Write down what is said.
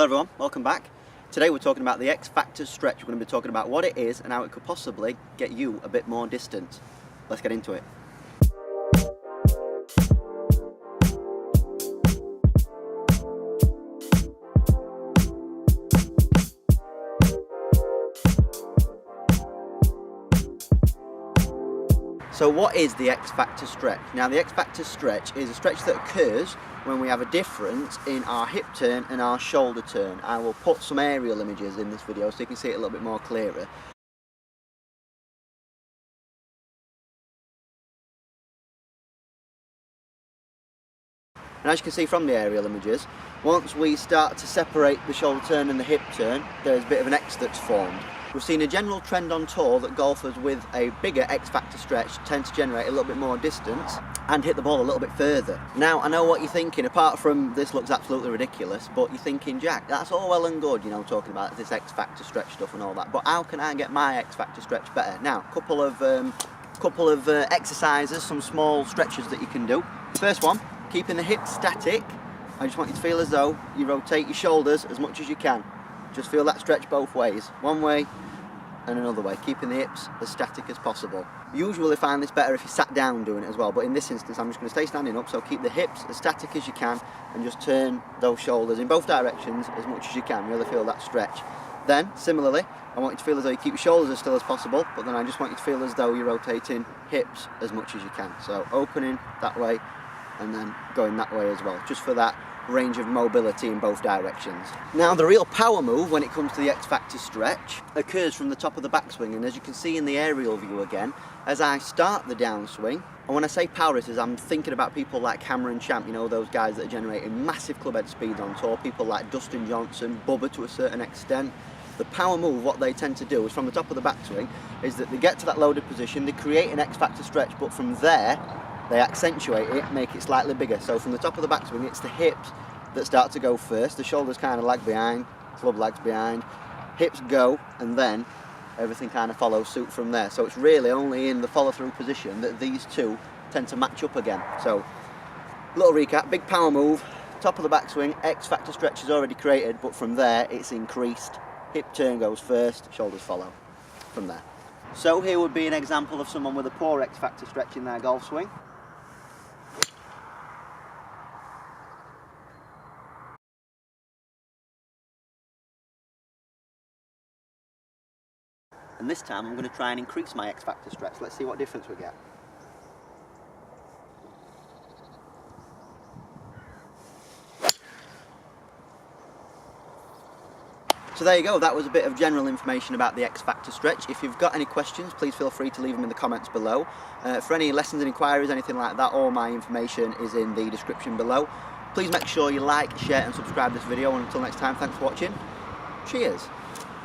Hello everyone, welcome back. Today we're talking about the X Factor stretch. We're going to be talking about what it is and how it could possibly get you a bit more distance. Let's get into it. So what is the X Factor stretch? Now the X Factor stretch is a stretch that occurs when we have a difference in our hip turn and our shoulder turn. I will put some aerial images in this video so you can see it a little bit more clearer. And as you can see from the aerial images, once we start to separate the shoulder turn and the hip turn, there's a bit of an X that's formed. We've seen a general trend on tour that golfers with a bigger X Factor stretch tend to generate a little bit more distance and hit the ball a little bit further. Now, I know what you're thinking, apart from this looks absolutely ridiculous, but you're thinking, Jack, that's all well and good, you know, talking about this X Factor stretch stuff and all that, but how can I get my X Factor stretch better? Now, a couple of exercises, some small stretches that you can do. First one, keeping the hips static. I just want you to feel as though you rotate your shoulders as much as you can. Just feel that stretch both ways, one way and another way, keeping the hips as static as possible. Usually find this better if you sat down doing it as well, but in this instance I'm just going to stay standing up, so keep the hips as static as you can and just turn those shoulders in both directions as much as you can, really feel that stretch. Then, similarly, I want you to feel as though you keep your shoulders as still as possible, but then I just want you to feel as though you're rotating hips as much as you can. So opening that way and then going that way as well, just for that range of mobility in both directions. Now the real power move when it comes to the X Factor stretch occurs from the top of the backswing, and as you can see in the aerial view again, as I start the downswing, and when I say power hitters, I'm thinking about people like Cameron Champ, you know, those guys that are generating massive clubhead speeds on tour, people like Dustin Johnson, Bubba to a certain extent. The power move, what they tend to do is from the top of the backswing, is that they get to that loaded position, they create an X Factor stretch, but from there, they accentuate it, make it slightly bigger. So from the top of the backswing, it's the hips that start to go first. The shoulders kind of lag behind, club lags behind, hips go, and then everything kind of follows suit from there. So it's really only in the follow-through position that these two tend to match up again. So, little recap, big power move, top of the backswing, X Factor stretch is already created, but from there it's increased. Hip turn goes first, shoulders follow from there. So here would be an example of someone with a poor X Factor stretch in their golf swing. And this time I'm going to try and increase my X Factor stretch. Let's see what difference we get. So there you go, that was a bit of general information about the X Factor stretch. If you've got any questions, please feel free to leave them in the comments below. For any lessons and inquiries, anything like that, all my information is in the description below. Please make sure you like, share and subscribe this video, and until next time, thanks for watching. Cheers!